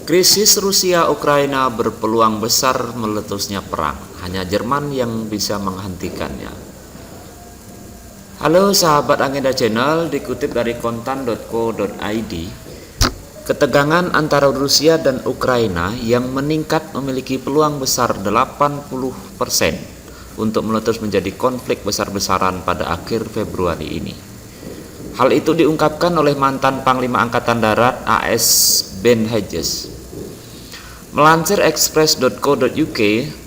Krisis Rusia-Ukraina berpeluang besar meletusnya perang. Hanya Jerman yang bisa menghentikannya. Halo sahabat Agenda Channel, dikutip dari kontan.co.id, ketegangan antara Rusia dan Ukraina yang meningkat memiliki peluang besar 80% untuk meletus menjadi konflik besar-besaran pada akhir Februari ini. Hal itu diungkapkan oleh mantan Panglima Angkatan Darat AS Ben Hedges. Melansir express.co.uk,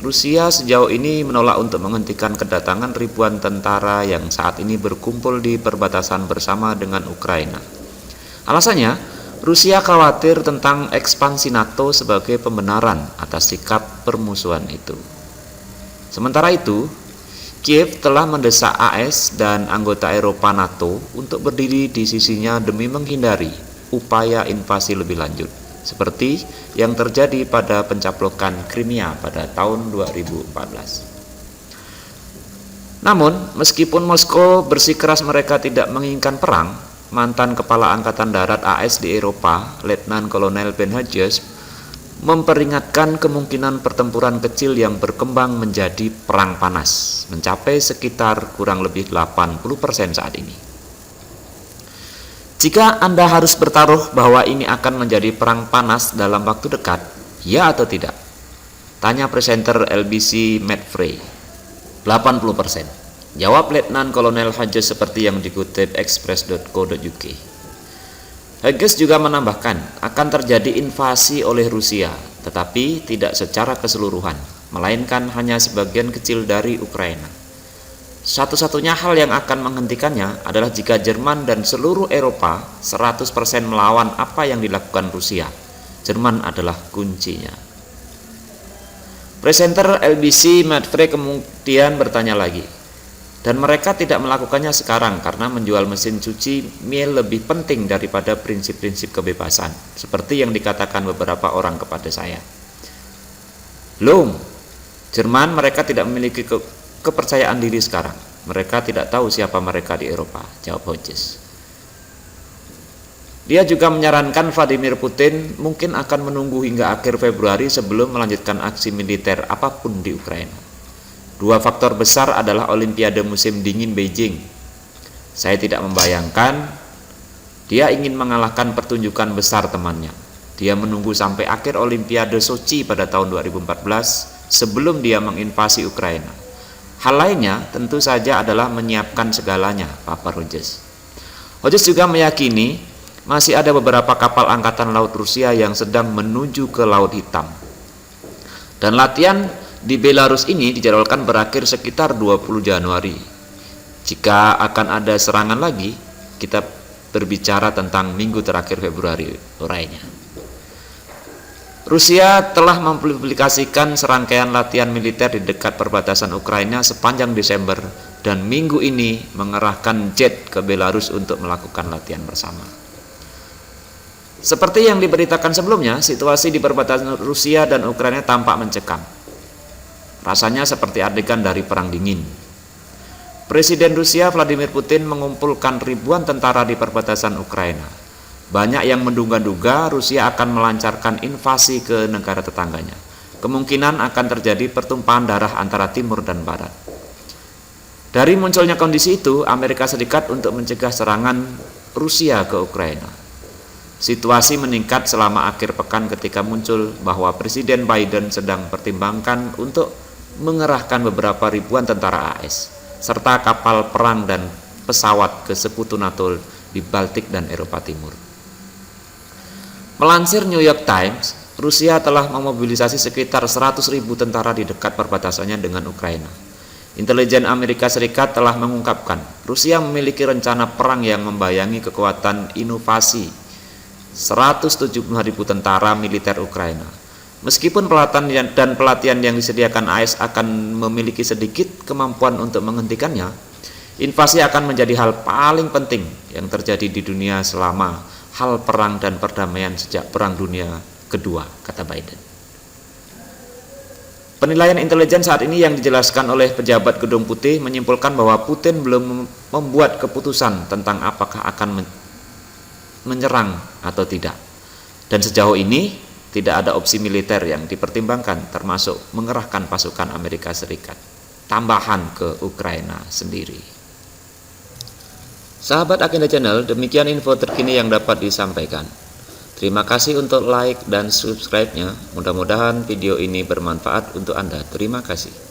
Rusia sejauh ini menolak untuk menghentikan kedatangan ribuan tentara yang saat ini berkumpul di perbatasan bersama dengan Ukraina. Alasannya, Rusia khawatir tentang ekspansi NATO sebagai pembenaran atas sikap permusuhan itu. Sementara itu, Kiev telah mendesak AS dan anggota Eropa NATO untuk berdiri di sisinya demi menghindari upaya invasi lebih lanjut, seperti yang terjadi pada pencaplokan Crimea pada tahun 2014. Namun, meskipun Moskow bersikeras mereka tidak menginginkan perang, mantan Kepala Angkatan Darat AS di Eropa, Letnan Kolonel Ben Hedges, memperingatkan kemungkinan pertempuran kecil yang berkembang menjadi perang panas, mencapai sekitar kurang lebih 80% saat ini. Jika Anda harus bertaruh bahwa ini akan menjadi perang panas dalam waktu dekat, ya atau tidak? Tanya presenter LBC Matt Frey. 80%. Jawab Letnan Kolonel Hedges seperti yang dikutip express.co.uk. Hedges juga menambahkan akan terjadi invasi oleh Rusia, tetapi tidak secara keseluruhan, melainkan hanya sebagian kecil dari Ukraina. Satu-satunya hal yang akan menghentikannya adalah jika Jerman dan seluruh Eropa 100% melawan apa yang dilakukan Rusia. Jerman adalah kuncinya. Presenter LBC Matt Frey kemudian bertanya lagi, dan mereka tidak melakukannya sekarang karena menjual mesin cuci mil lebih penting daripada prinsip-prinsip kebebasan, seperti yang dikatakan beberapa orang kepada saya. Belum, Jerman mereka tidak memiliki kepercayaan diri sekarang. Mereka tidak tahu siapa mereka di Eropa, jawab Hedges. Dia juga menyarankan Vladimir Putin mungkin akan menunggu hingga akhir Februari sebelum melanjutkan aksi militer apapun di Ukraina. Dua faktor besar adalah Olimpiade musim dingin Beijing. Saya tidak membayangkan dia ingin mengalahkan pertunjukan besar temannya. Dia menunggu sampai akhir Olimpiade Sochi pada tahun 2014 sebelum dia menginvasi Ukraina. Hal lainnya tentu saja adalah menyiapkan segalanya, paparkan Hedges. Hedges juga meyakini masih ada beberapa kapal angkatan laut Rusia yang sedang menuju ke Laut Hitam. Dan latihan di Belarus ini dijadwalkan berakhir sekitar 20 Januari. Jika akan ada serangan lagi, kita berbicara tentang minggu terakhir Februari, urainya. Rusia telah mempublikasikan serangkaian latihan militer di dekat perbatasan Ukraina sepanjang Desember dan minggu ini mengerahkan jet ke Belarus untuk melakukan latihan bersama. Seperti yang diberitakan sebelumnya, situasi di perbatasan Rusia dan Ukraina tampak mencekam. Rasanya seperti adegan dari Perang Dingin. Presiden Rusia Vladimir Putin mengumpulkan ribuan tentara di perbatasan Ukraina. Banyak yang menduga-duga Rusia akan melancarkan invasi ke negara tetangganya. Kemungkinan akan terjadi pertumpahan darah antara timur dan barat. Dari munculnya kondisi itu, Amerika Serikat untuk mencegah serangan Rusia ke Ukraina. Situasi meningkat selama akhir pekan ketika muncul bahwa Presiden Biden sedang pertimbangkan untuk mengerahkan beberapa ribuan tentara AS, serta kapal perang dan pesawat ke sekutu NATO di Baltik dan Eropa Timur. Melansir New York Times, Rusia telah memobilisasi sekitar 100.000 tentara di dekat perbatasannya dengan Ukraina. Intelijen Amerika Serikat telah mengungkapkan, Rusia memiliki rencana perang yang membayangi kekuatan invasi 175.000 tentara militer Ukraina. Meskipun pelatihan yang disediakan AS akan memiliki sedikit kemampuan untuk menghentikannya, invasi akan menjadi hal paling penting yang terjadi di dunia selama hal perang dan perdamaian sejak Perang Dunia Kedua, kata Biden. Penilaian intelijen saat ini yang dijelaskan oleh pejabat Gedung Putih menyimpulkan bahwa Putin belum membuat keputusan tentang apakah akan menyerang atau tidak. Dan sejauh ini, Tidak ada opsi militer yang dipertimbangkan, termasuk mengerahkan pasukan Amerika Serikat tambahan ke Ukraina sendiri. Sahabat Agenda Channel, demikian info terkini yang dapat disampaikan. Terima kasih untuk like dan subscribe-nya. Mudah-mudahan video ini bermanfaat untuk Anda. Terima kasih.